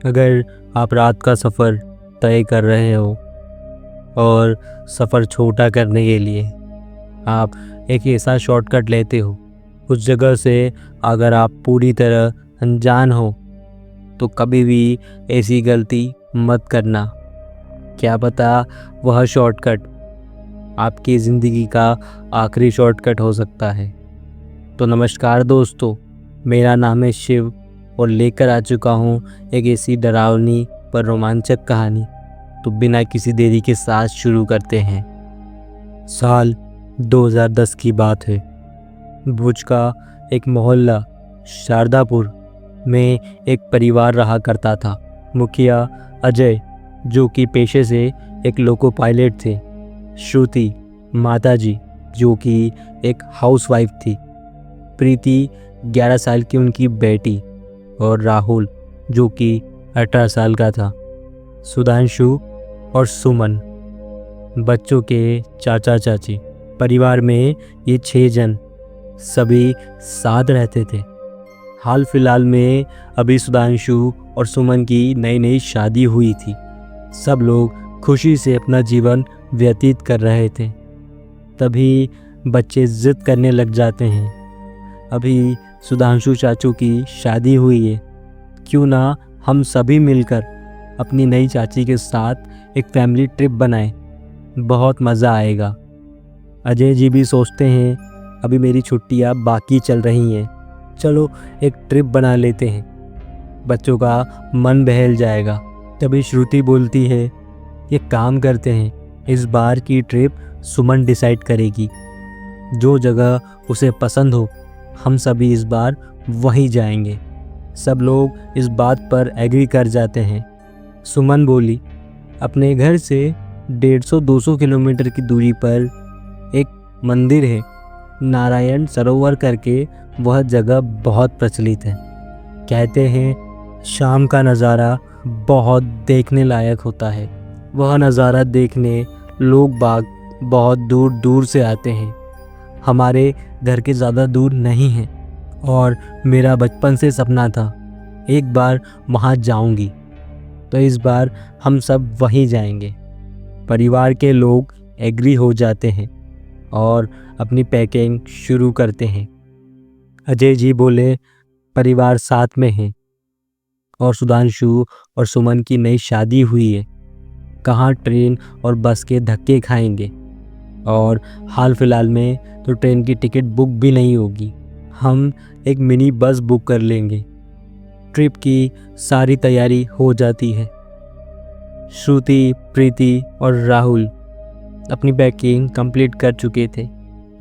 अगर आप रात का सफ़र तय कर रहे हो और सफ़र छोटा करने के लिए आप एक ऐसा शॉर्टकट लेते हो उस जगह से, अगर आप पूरी तरह अनजान हो तो कभी भी ऐसी गलती मत करना। क्या पता वह शॉर्टकट आपकी ज़िंदगी का आखिरी शॉर्टकट हो सकता है। तो नमस्कार दोस्तों, मेरा नाम है शिव और लेकर आ चुका हूँ एक ऐसी डरावनी पर रोमांचक कहानी। तो बिना किसी देरी के साथ शुरू करते हैं। साल 2010 की बात है। भुज का एक मोहल्ला शारदापुर में एक परिवार रहा करता था। मुखिया अजय, जो कि पेशे से एक लोको पायलट थे, श्रुति माताजी, जो कि एक हाउसवाइफ थी, प्रीति 11 साल की उनकी बेटी, और राहुल जो कि 18 साल का था, सुधांशु और सुमन बच्चों के चाचा चाची। परिवार में ये 6 जन सभी साथ रहते थे। हाल फिलहाल में अभी सुधांशु और सुमन की नई नई शादी हुई थी। सब लोग खुशी से अपना जीवन व्यतीत कर रहे थे। तभी बच्चे ज़िद करने लग जाते हैं, अभी सुधांशु चाचू की शादी हुई है, क्यों ना हम सभी मिलकर अपनी नई चाची के साथ एक फैमिली ट्रिप बनाएं, बहुत मज़ा आएगा। अजय जी भी सोचते हैं, अभी मेरी छुट्टियां बाकी चल रही हैं, चलो एक ट्रिप बना लेते हैं, बच्चों का मन बहल जाएगा। तभी श्रुति बोलती है, ये काम करते हैं, इस बार की ट्रिप सुमन डिसाइड करेगी, जो जगह उसे पसंद हो हम सभी इस बार वहीं जाएंगे। सब लोग इस बात पर एग्री कर जाते हैं। सुमन बोली, अपने घर से 150-200 किलोमीटर की दूरी पर एक मंदिर है, नारायण सरोवर करके, वह जगह बहुत प्रचलित है। कहते हैं शाम का नज़ारा बहुत देखने लायक होता है। वह नज़ारा देखने लोग बाग बहुत दूर दूर से आते हैं। हमारे घर के ज़्यादा दूर नहीं है और मेरा बचपन से सपना था एक बार वहाँ जाऊँगी, तो इस बार हम सब वहीं जाएंगे। परिवार के लोग एग्री हो जाते हैं और अपनी पैकिंग शुरू करते हैं। अजय जी बोले, परिवार साथ में है और सुधांशु और सुमन की नई शादी हुई है, कहाँ ट्रेन और बस के धक्के खाएंगे, और हाल फिलहाल में तो ट्रेन की टिकट बुक भी नहीं होगी, हम एक मिनी बस बुक कर लेंगे। ट्रिप की सारी तैयारी हो जाती है। श्रुति, प्रीति और राहुल अपनी पैकिंग कंप्लीट कर चुके थे।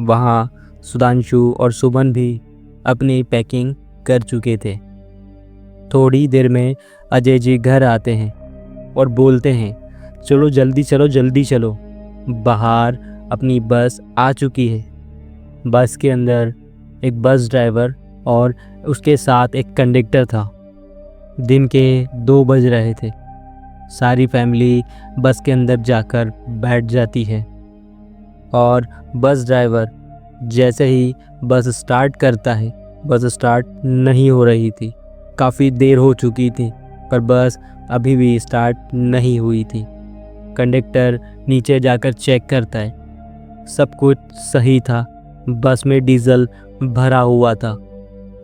वहाँ सुधांशु और सुमन भी अपनी पैकिंग कर चुके थे। थोड़ी देर में अजय जी घर आते हैं और बोलते हैं, चलो जल्दी चलो जल्दी चलो, बाहर अपनी बस आ चुकी है। बस के अंदर एक बस ड्राइवर और उसके साथ एक कंडक्टर था। दिन के 2 बज रहे थे। सारी फैमिली बस के अंदर जाकर बैठ जाती है और बस ड्राइवर जैसे ही बस स्टार्ट करता है, बस स्टार्ट नहीं हो रही थी। काफ़ी देर हो चुकी थी पर बस अभी भी स्टार्ट नहीं हुई थी। कंडक्टर नीचे जाकर चेक करता है, सब कुछ सही था, बस में डीजल भरा हुआ था।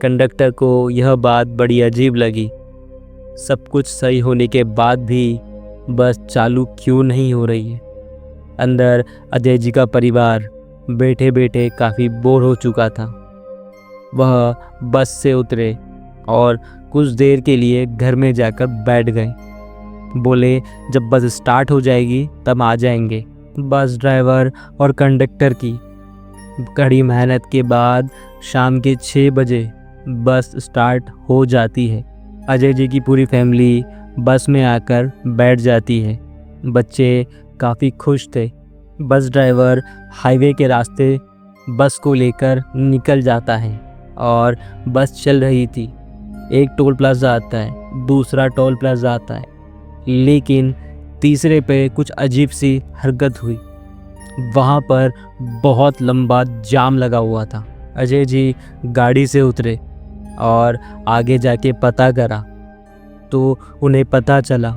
कंडक्टर को यह बात बड़ी अजीब लगी, सब कुछ सही होने के बाद भी बस चालू क्यों नहीं हो रही है। अंदर अजय जी का परिवार बैठे बैठे काफ़ी बोर हो चुका था। वह बस से उतरे और कुछ देर के लिए घर में जाकर बैठ गए। बोले जब बस स्टार्ट हो जाएगी तब आ जाएंगे। बस ड्राइवर और कंडक्टर की कड़ी मेहनत के बाद शाम के 6 बजे बस स्टार्ट हो जाती है। अजय जी की पूरी फैमिली बस में आकर बैठ जाती है। बच्चे काफ़ी खुश थे। बस ड्राइवर हाईवे के रास्ते बस को लेकर निकल जाता है और बस चल रही थी। एक टोल प्लाजा आता है, दूसरा टोल प्लाजा आता है, लेकिन तीसरे पे कुछ अजीब सी हरकत हुई। वहाँ पर बहुत लंबा जाम लगा हुआ था। अजय जी गाड़ी से उतरे और आगे जाके पता करा तो उन्हें पता चला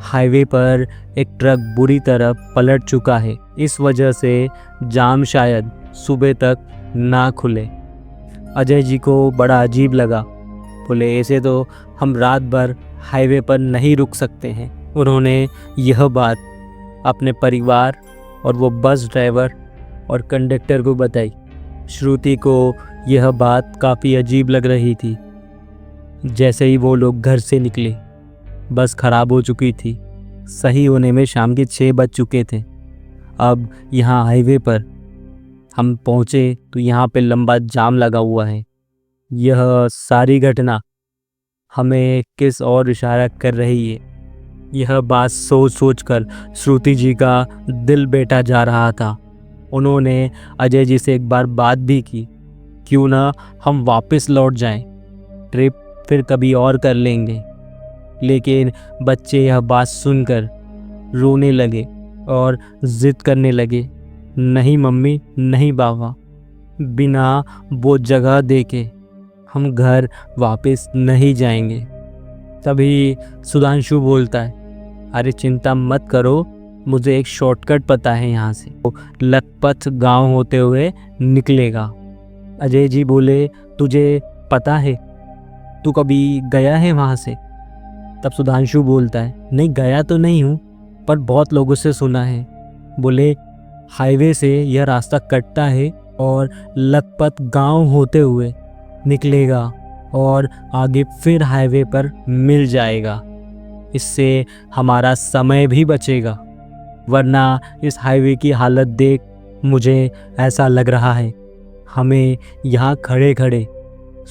हाईवे पर एक ट्रक बुरी तरह पलट चुका है। इस वजह से जाम शायद सुबह तक ना खुले। अजय जी को बड़ा अजीब लगा। बोले ऐसे तो हम रात भर हाईवे पर नहीं रुक सकते हैं। उन्होंने यह बात अपने परिवार और वो बस ड्राइवर और कंडक्टर को बताई। श्रुति को यह बात काफ़ी अजीब लग रही थी। जैसे ही वो लोग घर से निकले, बस ख़राब हो चुकी थी। सही होने में शाम के 6 बज चुके थे। अब यहाँ हाईवे पर हम पहुँचे तो यहाँ पे लंबा जाम लगा हुआ है। यह सारी घटना हमें किस और इशारा कर रही है, यह बात सोच सोच कर श्रुति जी का दिल बैठा जा रहा था। उन्होंने अजय जी से एक बार बात भी की, क्यों ना हम वापस लौट जाएं, ट्रिप फिर कभी और कर लेंगे। लेकिन बच्चे यह बात सुनकर रोने लगे और ज़िद करने लगे, नहीं मम्मी, नहीं बाबा, बिना वो जगह देखे हम घर वापस नहीं जाएंगे। तभी सुधांशु बोलता है, अरे चिंता मत करो, मुझे एक शॉर्टकट पता है यहाँ से। वो लखपत गांव होते हुए निकलेगा। अजय जी बोले, तुझे पता है, तू कभी गया है वहाँ से? तब सुधांशु बोलता है, नहीं गया तो नहीं हूँ, पर बहुत लोगों से सुना है। बोले हाईवे से यह रास्ता कटता है और लखपत गांव होते हुए निकलेगा और आगे फिर हाईवे पर मिल जाएगा। इससे हमारा समय भी बचेगा, वरना इस हाईवे की हालत देख मुझे ऐसा लग रहा है हमें यहाँ खड़े खड़े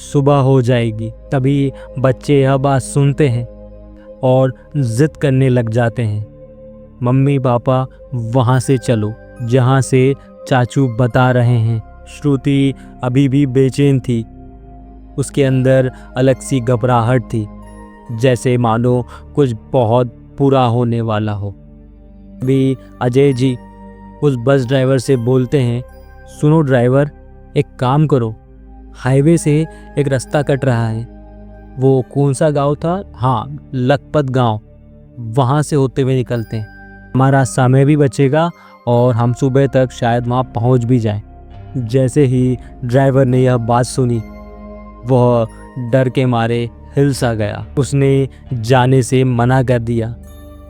सुबह हो जाएगी। तभी बच्चे यह बात सुनते हैं और ज़िद करने लग जाते हैं, मम्मी पापा वहाँ से चलो जहाँ से चाचू बता रहे हैं। श्रुति अभी भी बेचैन थी। उसके अंदर अलग सी घबराहट थी, जैसे मानो कुछ बहुत बुरा होने वाला हो। अभी अजय जी उस बस ड्राइवर से बोलते हैं, सुनो ड्राइवर, एक काम करो, हाईवे से एक रास्ता कट रहा है। वो कौन सा गांव था? हाँ, लखपत गांव। वहाँ से होते हुए निकलते हैं, हमारा समय भी बचेगा और हम सुबह तक शायद वहाँ पहुँच भी जाएं। जैसे ही ड्राइवर ने यह बात सुनी, वह डर के मारे हिल सा गया। उसने जाने से मना कर दिया।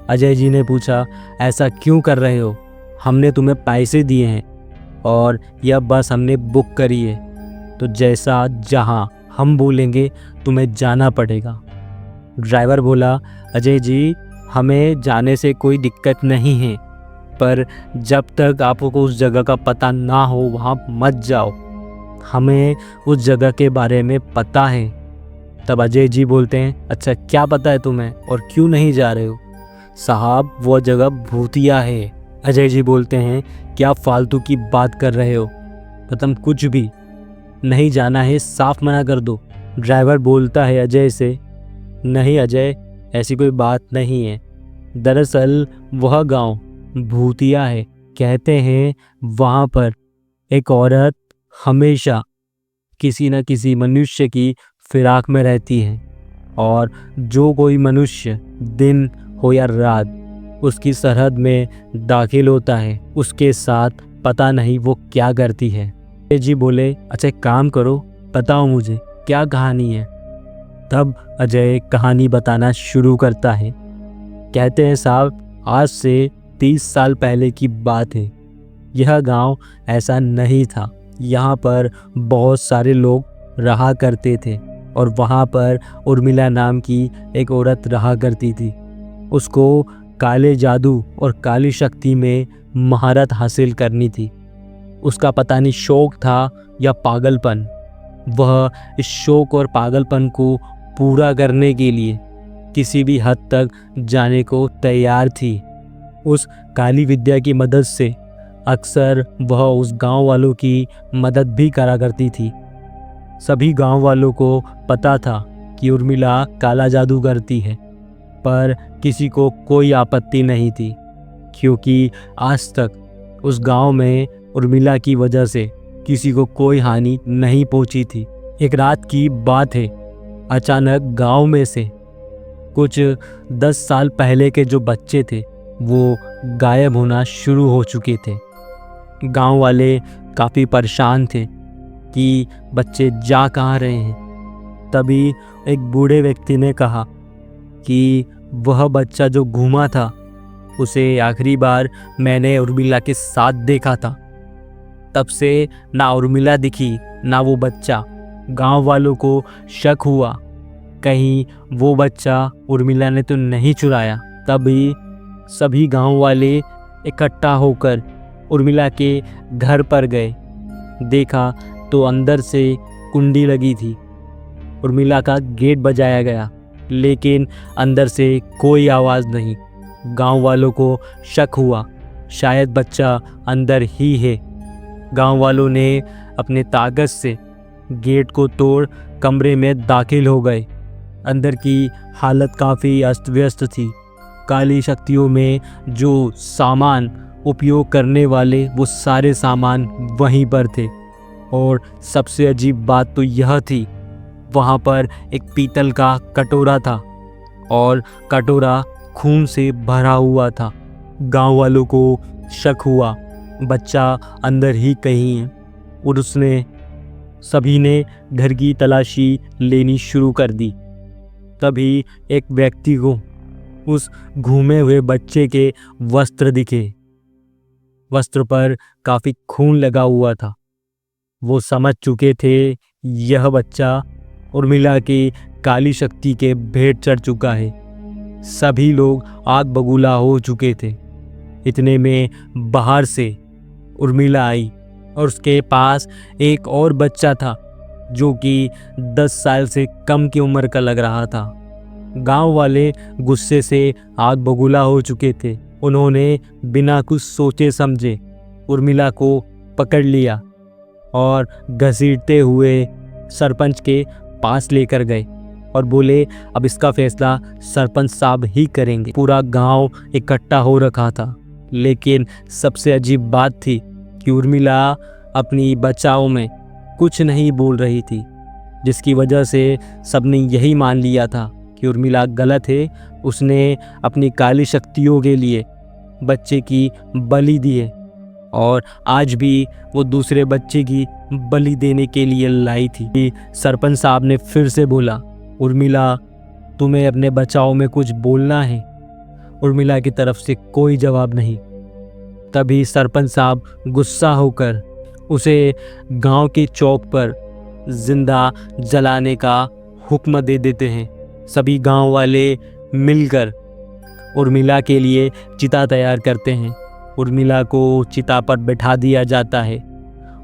अजय जी ने पूछा, ऐसा क्यों कर रहे हो? हमने तुम्हें पैसे दिए हैं और यह बस हमने बुक करी है, तो जैसा जहाँ हम बोलेंगे तुम्हें जाना पड़ेगा। ड्राइवर बोला, अजय जी, हमें जाने से कोई दिक्कत नहीं है, पर जब तक आपको उस जगह का पता ना हो वहाँ मत जाओ। हमें उस जगह के बारे में पता है। तब अजय जी बोलते हैं, अच्छा क्या पता है तुम्हें और क्यों नहीं जा रहे हो? साहब, वो जगह भूतिया है। अजय जी बोलते हैं, क्या फालतू की बात कर रहे हो? खत्म, कुछ भी नहीं जाना है, साफ मना कर दो। ड्राइवर बोलता है अजय से, नहीं अजय, ऐसी कोई बात नहीं है। दरअसल वह गांव भूतिया है। कहते हैं वहाँ पर एक औरत हमेशा किसी न किसी मनुष्य की फिराक में रहती है और जो कोई मनुष्य दिन हो या रात उसकी सरहद में दाखिल होता है, उसके साथ पता नहीं वो क्या करती है। जी बोले, अच्छा एक काम करो, बताओ मुझे क्या कहानी है। तब अजय कहानी बताना शुरू करता है। कहते हैं साहब, आज से 30 साल पहले की बात है। यह गांव ऐसा नहीं था। यहाँ पर बहुत सारे लोग रहा करते थे और वहाँ पर उर्मिला नाम की एक औरत रहा करती थी। उसको काले जादू और काली शक्ति में महारत हासिल करनी थी। उसका पता नहीं शौक था या पागलपन। वह इस शौक और पागलपन को पूरा करने के लिए किसी भी हद तक जाने को तैयार थी। उस काली विद्या की मदद से अक्सर वह उस गांव वालों की मदद भी करा करती थी। सभी गांव वालों को पता था कि उर्मिला काला जादू करती है, पर किसी को कोई आपत्ति नहीं थी, क्योंकि आज तक उस गांव में उर्मिला की वजह से किसी को कोई हानि नहीं पहुंची थी। एक रात की बात है, अचानक गांव में से कुछ 10 साल पहले के जो बच्चे थे वो गायब होना शुरू हो चुके थे। गांव वाले काफ़ी परेशान थे कि बच्चे जा कहाँ रहे हैं। तभी एक बूढ़े व्यक्ति ने कहा कि वह बच्चा जो घूमा था उसे आखिरी बार मैंने उर्मिला के साथ देखा था। तब से ना उर्मिला दिखी ना वो बच्चा। गांव वालों को शक हुआ कहीं वो बच्चा उर्मिला ने तो नहीं चुराया। तभी सभी गांव वाले इकट्ठा होकर उर्मिला के घर पर गए। देखा तो अंदर से कुंडी लगी थी। उर्मिला का गेट बजाया गया लेकिन अंदर से कोई आवाज़ नहीं। गांव वालों को शक हुआ शायद बच्चा अंदर ही है। गांव वालों ने अपने ताकत से गेट को तोड़ कमरे में दाखिल हो गए। अंदर की हालत काफ़ी अस्त व्यस्त थी। काली शक्तियों में जो सामान उपयोग करने वाले वो सारे सामान वहीं पर थे। और सबसे अजीब बात तो यह थी वहाँ पर एक पीतल का कटोरा था और कटोरा खून से भरा हुआ था। गांव वालों को शक हुआ बच्चा अंदर ही कहीं है और सभी ने घर की तलाशी लेनी शुरू कर दी। तभी एक व्यक्ति को उस घूमे हुए बच्चे के वस्त्र दिखे। वस्त्र पर काफ़ी खून लगा हुआ था। वो समझ चुके थे यह बच्चा उर्मिला की काली शक्ति के भेंट चढ़ चुका है। सभी लोग आग बबूला हो चुके थे। इतने में बाहर से उर्मिला आई और उसके पास एक और बच्चा था जो कि 10 साल से कम की उम्र का लग रहा था। गांव वाले गुस्से से आग बबूला हो चुके थे। उन्होंने बिना कुछ सोचे समझे उर्मिला को पकड़ लिया और घसीटते हुए सरपंच के पास लेकर गए और बोले अब इसका फैसला सरपंच साहब ही करेंगे। पूरा गांव इकट्ठा हो रखा था लेकिन सबसे अजीब बात थी कि उर्मिला अपनी बचाव में कुछ नहीं बोल रही थी, जिसकी वजह से सबने यही मान लिया था कि उर्मिला गलत है। उसने अपनी काली शक्तियों के लिए बच्चे की बलि दी है और आज भी वो दूसरे बच्चे की बलि देने के लिए लाई थी। सरपंच साहब ने फिर से बोला उर्मिला तुम्हें अपने बचाव में कुछ बोलना है। उर्मिला की तरफ से कोई जवाब नहीं। तभी सरपंच साहब गुस्सा होकर उसे गांव के चौक पर जिंदा जलाने का हुक्म दे देते हैं। सभी गांव वाले मिलकर उर्मिला के लिए चिता तैयार करते हैं। उर्मिला को चिता पर बैठा दिया जाता है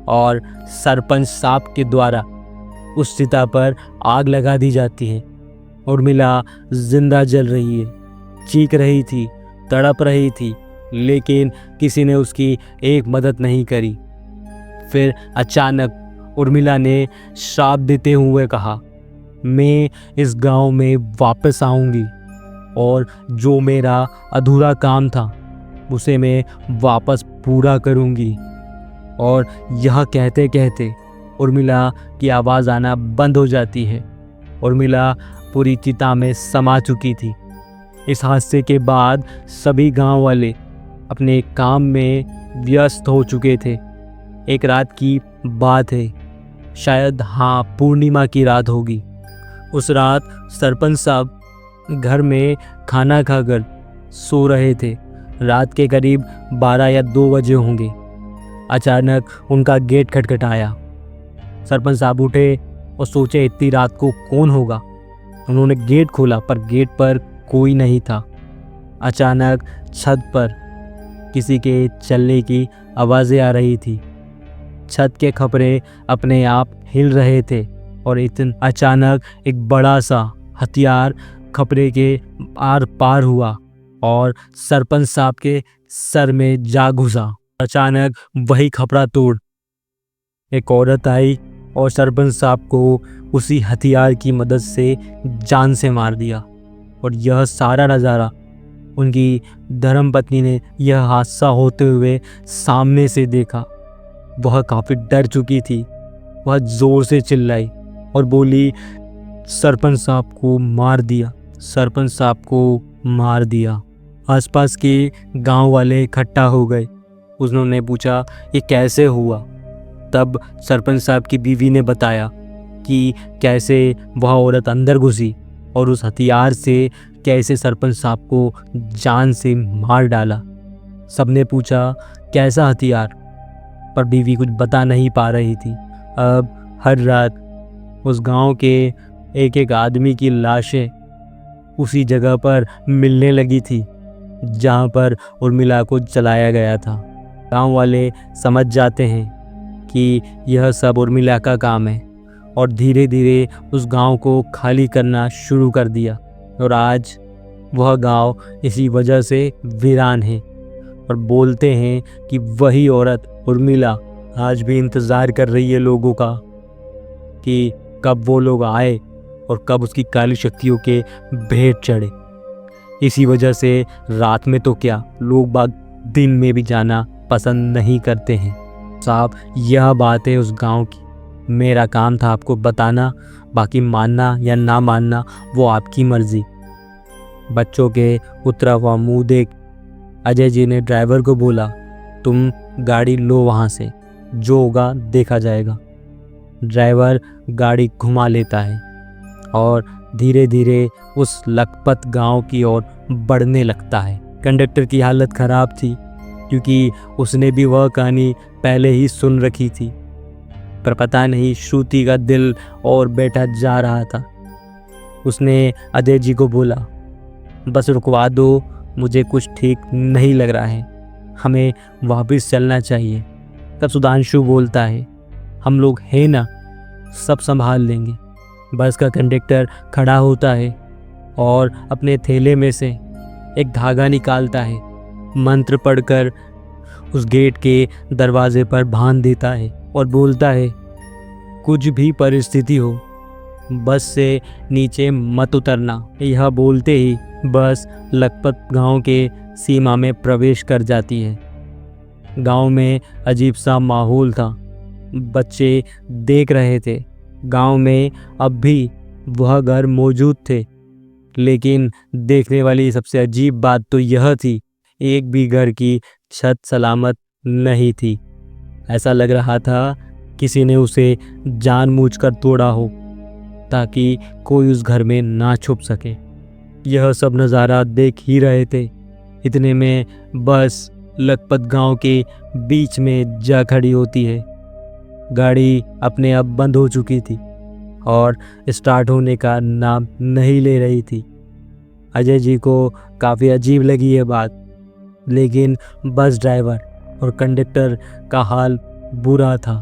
और सरपंच साहब के द्वारा उस चिता पर आग लगा दी जाती है। उर्मिला जिंदा जल रही है, चीख रही थी, तड़प रही थी, लेकिन किसी ने उसकी एक मदद नहीं करी। फिर अचानक उर्मिला ने श्राप देते हुए कहा मैं इस गांव में वापस आऊंगी और जो मेरा अधूरा काम था उसे मैं वापस पूरा करूंगी। और यह कहते कहते उर्मिला की आवाज़ आना बंद हो जाती है। उर्मिला पूरी चिता में समा चुकी थी। इस हादसे के बाद सभी गांव वाले अपने काम में व्यस्त हो चुके थे। एक रात की बात है, शायद हाँ पूर्णिमा की रात होगी। उस रात सरपंच साहब घर में खाना खाकर सो रहे थे। रात के करीब 12 या 2 बजे होंगे। अचानक उनका गेट खटखटाया। सरपंच साहब उठे और सोचे इतनी रात को कौन होगा। उन्होंने गेट खोला पर गेट पर कोई नहीं था। अचानक छत पर किसी के चलने की आवाज़ें आ रही थी। छत के खपरे अपने आप हिल रहे थे और अचानक एक बड़ा सा हथियार खपरे के आर पार हुआ और सरपंच साहब के सर में जा घुसा। अचानक वही खपरा तोड़ एक औरत आई और सरपंच साहब को उसी हथियार की मदद से जान से मार दिया। और यह सारा नज़ारा उनकी धर्मपत्नी ने यह हादसा होते हुए सामने से देखा। वह काफ़ी डर चुकी थी। वह ज़ोर से चिल्लाई और बोली सरपंच साहब को मार दिया, सरपंच साहब को मार दिया। आसपास के गांव वाले इकट्ठा हो गए। उन्होंने पूछा ये कैसे हुआ। तब सरपंच साहब की बीवी ने बताया कि कैसे वह औरत अंदर घुसी और उस हथियार से कैसे सरपंच साहब को जान से मार डाला। सबने पूछा कैसा हथियार, पर बीवी कुछ बता नहीं पा रही थी। अब हर रात उस गांव के एक एक आदमी की लाशें उसी जगह पर मिलने लगी थी जहां पर उर्मिला को जलाया गया था। गांव वाले समझ जाते हैं कि यह सब उर्मिला का काम है और धीरे धीरे उस गांव को खाली करना शुरू कर दिया और आज वह गांव इसी वजह से वीरान है। और बोलते हैं कि वही औरत उर्मिला आज भी इंतज़ार कर रही है लोगों का कि कब वो लोग आए और कब उसकी काली शक्तियों के भेंट चढ़े। इसी वजह से रात में तो क्या, लोग बाग दिन में भी जाना पसंद नहीं करते हैं। साहब, यह बात है उस गांव की। मेरा काम था आपको बताना, बाकी मानना या ना मानना वो आपकी मर्जी। बच्चों के उतरा हुआ मुंह देख अजय जी ने ड्राइवर को बोला, तुम गाड़ी लो वहाँ से, जो होगा देखा जाएगा। ड्राइवर गाड़ी घुमा लेता है और धीरे धीरे उस लखपत गांव की ओर बढ़ने लगता है। कंडक्टर की हालत ख़राब थी क्योंकि उसने भी वह कहानी पहले ही सुन रखी थी, पर पता नहीं श्रुति का दिल और बैठा जा रहा था। उसने अजय जी को बोला, बस रुकवा दो, मुझे कुछ ठीक नहीं लग रहा है, हमें वापस चलना चाहिए। तब सुधांशु बोलता है, हम लोग हैं ना, सब संभाल लेंगे। बस का कंडक्टर खड़ा होता है और अपने थैले में से एक धागा निकालता है, मंत्र पढ़कर उस गेट के दरवाजे पर बांध देता है और बोलता है, कुछ भी परिस्थिति हो बस से नीचे मत उतरना। यह बोलते ही बस लखपत गांव के सीमा में प्रवेश कर जाती है। गांव में अजीब सा माहौल था। बच्चे देख रहे थे। गांव में अब भी वह घर मौजूद थे, लेकिन देखने वाली सबसे अजीब बात तो यह थी, एक भी घर की छत सलामत नहीं थी। ऐसा लग रहा था किसी ने उसे जानबूझकर तोड़ा हो ताकि कोई उस घर में ना छुप सके। यह सब नज़ारा देख ही रहे थे, इतने में बस लखपत गांव के बीच में जा खड़ी होती है। गाड़ी अपने आप बंद हो चुकी थी और स्टार्ट होने का नाम नहीं ले रही थी। अजय जी को काफ़ी अजीब लगी ये बात, लेकिन बस ड्राइवर और कंडक्टर का हाल बुरा था।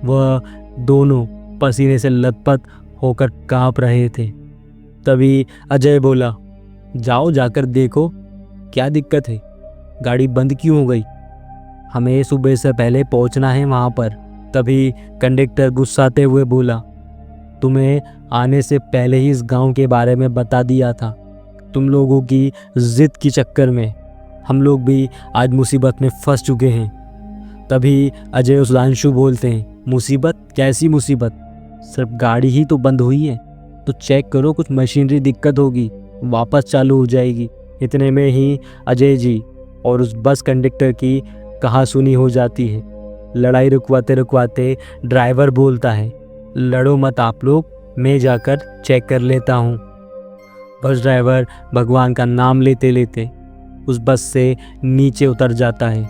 वह दोनों पसीने से लथपथ होकर कांप रहे थे। तभी अजय बोला, जाओ जाकर देखो क्या दिक्कत है, गाड़ी बंद क्यों हो गई, हमें सुबह से पहले पहुंचना है वहाँ पर। तभी कंडक्टर गुस्साते हुए बोला, तुम्हें आने से पहले ही इस गांव के बारे में बता दिया था। तुम लोगों की जिद की चक्कर में हम लोग भी आज मुसीबत में फंस चुके हैं। तभी अजय सुधांशु बोलते हैं, मुसीबत? कैसी मुसीबत? सिर्फ गाड़ी ही तो बंद हुई है, तो चेक करो, कुछ मशीनरी दिक्कत होगी, वापस चालू हो जाएगी। इतने में ही अजय जी और उस बस कंडक्टर की कहासुनी हो जाती है। लड़ाई रुकवाते रुकवाते ड्राइवर बोलता है, लड़ो मत आप लोग, मैं जाकर चेक कर लेता हूँ। बस ड्राइवर भगवान का नाम लेते लेते उस बस से नीचे उतर जाता है।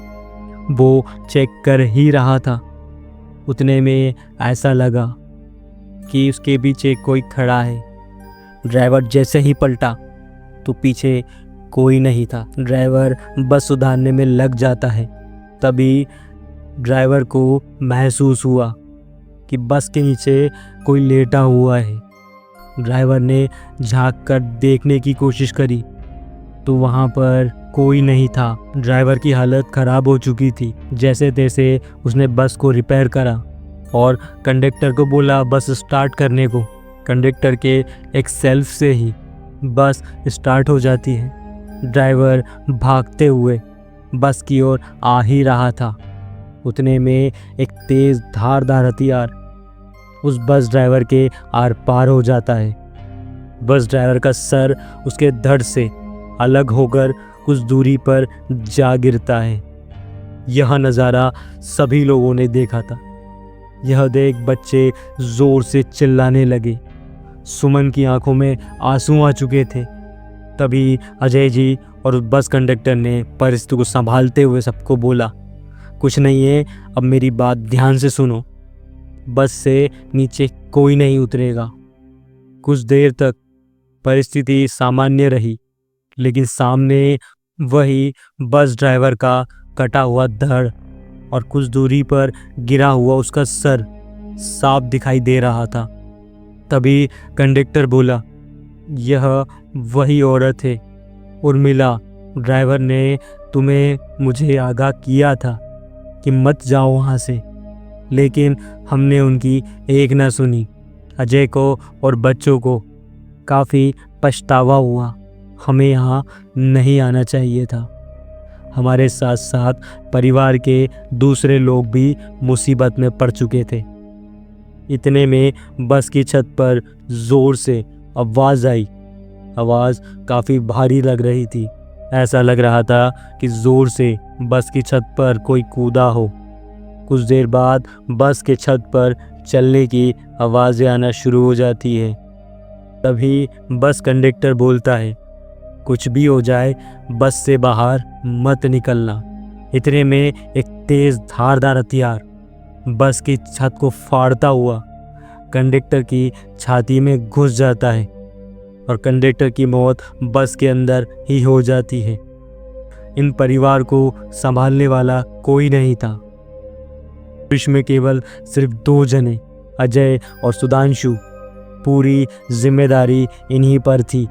वो चेक कर ही रहा था, उतने में ऐसा लगा कि उसके पीछे कोई खड़ा है। ड्राइवर जैसे ही पलटा तो पीछे कोई नहीं था। ड्राइवर बस सुधारने में लग जाता है। तभी ड्राइवर को महसूस हुआ कि बस के नीचे कोई लेटा हुआ है। ड्राइवर ने झांक कर देखने की कोशिश करी तो वहाँ पर कोई नहीं था। ड्राइवर की हालत ख़राब हो चुकी थी। जैसे तैसे उसने बस को रिपेयर करा और कंडक्टर को बोला बस स्टार्ट करने को। कंडक्टर के एक सेल्फ से ही बस स्टार्ट हो जाती है। ड्राइवर भागते हुए बस की ओर आ ही रहा था, उतने में एक तेज़ धारदार हथियार उस बस ड्राइवर के आर पार हो जाता है बस ड्राइवर का सर उसके धड़ से अलग होकर कुछ दूरी पर जा गिरता है। यह नज़ारा सभी लोगों ने देखा था। यह देख बच्चे जोर से चिल्लाने लगे। सुमन की आंखों में आंसू आ चुके थे। तभी अजय जी और बस कंडक्टर ने परिस्थिति को संभालते हुए सबको बोला, कुछ नहीं है, अब मेरी बात ध्यान से सुनो। बस से नीचे कोई नहीं उतरेगा। कुछ देर तक परिस्थिति सामान्य रही, लेकिन सामने वही बस ड्राइवर का कटा हुआ धड़ और कुछ दूरी पर गिरा हुआ उसका सर साफ दिखाई दे रहा था। तभी कंडक्टर बोला, यह वही औरत है उर्मिला। ड्राइवर ने तुम्हें मुझे आगाह किया था कि मत जाओ वहाँ से, लेकिन हमने उनकी एक न सुनी। अजय को और बच्चों को काफ़ी पछतावा हुआ। हमें यहाँ नहीं आना चाहिए था। हमारे साथ साथ परिवार के दूसरे लोग भी मुसीबत में पड़ चुके थे। इतने में बस की छत पर ज़ोर से आवाज़ आई। आवाज़ काफ़ी भारी लग रही थी। ऐसा लग रहा था कि ज़ोर से बस की छत पर कोई कूदा हो। कुछ देर बाद बस के छत पर चलने की आवाज़ें आना शुरू हो जाती है। तभी बस कंडक्टर बोलता है, कुछ भी हो जाए बस से बाहर मत निकलना। इतने में एक तेज़ धारदार हथियार बस की छत को फाड़ता हुआ कंडक्टर की छाती में घुस जाता है और कंडक्टर की मौत बस के अंदर ही हो जाती है। इन परिवार को संभालने वाला कोई नहीं था। में केवल सिर्फ 2 जने, अजय और सुधांशु। पूरी जिम्मेदारी इन्हीं पर थी।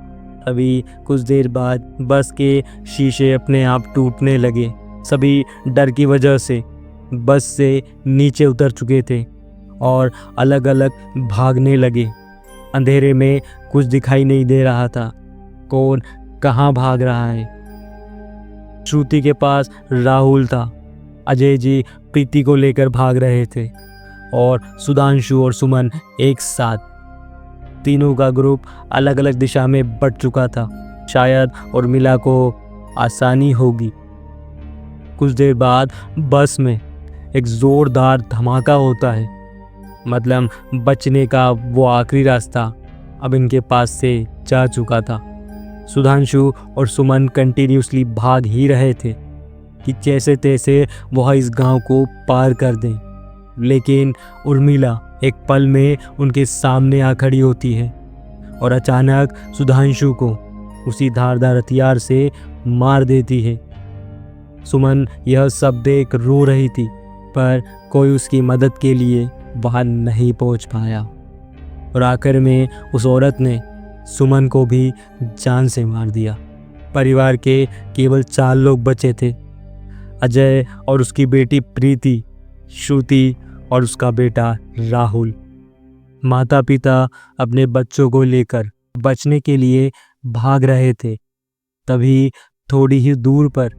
अभी कुछ देर बाद बस के शीशे अपने आप टूटने लगे। सभी डर की वजह से बस से नीचे उतर चुके थे और अलग अलग भागने लगे। अंधेरे में कुछ दिखाई नहीं दे रहा था, कौन कहाँ भाग रहा है। श्रुति के पास राहुल था। अजय जी प्रीति को लेकर भाग रहे थे और सुधांशु और सुमन एक साथ। तीनों का ग्रुप अलग अलग दिशा में बढ़ चुका था। शायद उर्मिला को आसानी होगी। कुछ देर बाद बस में एक जोरदार धमाका होता है। मतलब बचने का वो आखिरी रास्ता अब इनके पास से जा चुका था। सुधांशु और सुमन कंटिन्यूसली भाग ही रहे थे कि जैसे तैसे वह इस गांव को पार कर दें। लेकिन उर्मिला एक पल में उनके सामने आ खड़ी होती है और अचानक सुधांशु को उसी धारदार हथियार से मार देती है। सुमन यह सब देख रो रही थी, पर कोई उसकी मदद के लिए वहां नहीं पहुंच पाया और आखिर में उस औरत ने सुमन को भी जान से मार दिया। परिवार के केवल 4 लोग बचे थे, अजय और उसकी बेटी प्रीति, श्रुति और उसका बेटा राहुल। माता पिता अपने बच्चों को लेकर बचने के लिए भाग रहे थे। तभी थोड़ी ही दूर पर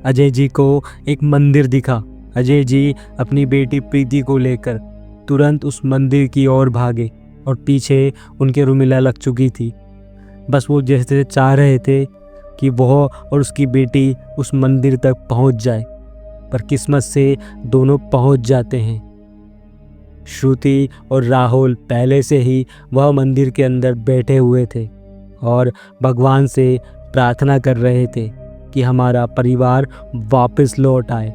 अजय जी को एक मंदिर दिखा। अजय जी अपनी बेटी प्रीति को लेकर तुरंत उस मंदिर की ओर भागे और पीछे उनके उर्मिला लग चुकी थी। बस वो जैसे चाह रहे थे कि वह और उसकी बेटी उस मंदिर तक पहुंच जाए, पर किस्मत से दोनों पहुंच जाते हैं। श्रुति और राहुल पहले से ही वह मंदिर के अंदर बैठे हुए थे और भगवान से प्रार्थना कर रहे थे कि हमारा परिवार वापस लौट आए।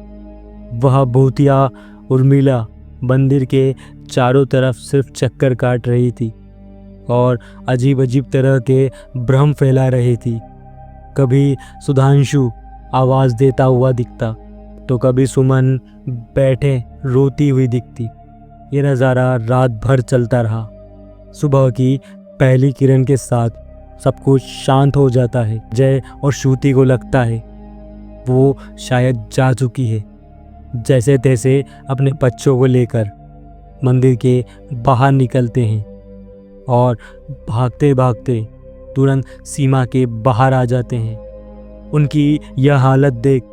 वह भूतिया उर्मिला मंदिर के चारों तरफ सिर्फ चक्कर काट रही थी और अजीब अजीब तरह के भ्रम फैला रही थी। कभी सुधांशु आवाज़ देता हुआ दिखता तो कभी सुमन बैठे रोती हुई दिखती। ये नज़ारा रात भर चलता रहा। सुबह की पहली किरण के साथ सब कुछ शांत हो जाता है। जय और श्रुति को लगता है वो शायद जा चुकी है। जैसे तैसे अपने बच्चों को लेकर मंदिर के बाहर निकलते हैं और भागते भागते तुरंत सीमा के बाहर आ जाते हैं। उनकी यह हालत देख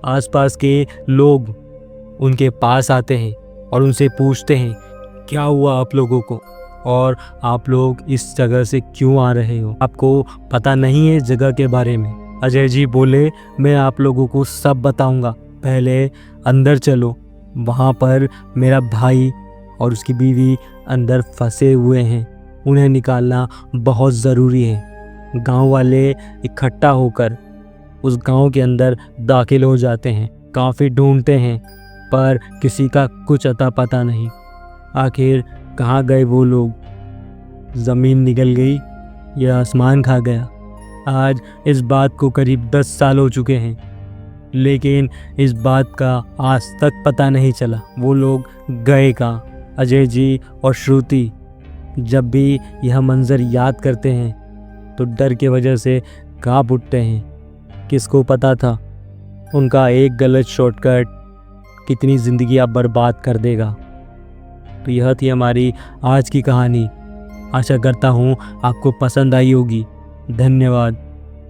आसपास के लोग उनके पास आते हैं और उनसे पूछते हैं, क्या हुआ आप लोगों को? और आप लोग इस जगह से क्यों आ रहे हो, आपको पता नहीं है इस जगह के बारे में। अजय जी बोले, मैं आप लोगों को सब बताऊंगा, पहले अंदर चलो। वहाँ पर मेरा भाई और उसकी बीवी अंदर फंसे हुए हैं, उन्हें निकालना बहुत ज़रूरी है। गांव वाले इकट्ठा होकर उस गांव के अंदर दाखिल हो जाते हैं, काफ़ी ढूंढते हैं पर किसी का कुछ अता पता नहीं। आखिर कहाँ गए वो लोग? ज़मीन निकल गई या आसमान खा गया? आज इस बात को करीब 10 साल हो चुके हैं, लेकिन इस बात का आज तक पता नहीं चला वो लोग गए कहाँ। अजय जी और श्रुति जब भी यह मंज़र याद करते हैं तो डर की वजह से कांप उठते हैं। किसको पता था उनका एक गलत शॉर्टकट कितनी ज़िंदगियां बर्बाद कर देगा। तो यह थी हमारी आज की कहानी। आशा करता हूँ आपको पसंद आई होगी। धन्यवाद।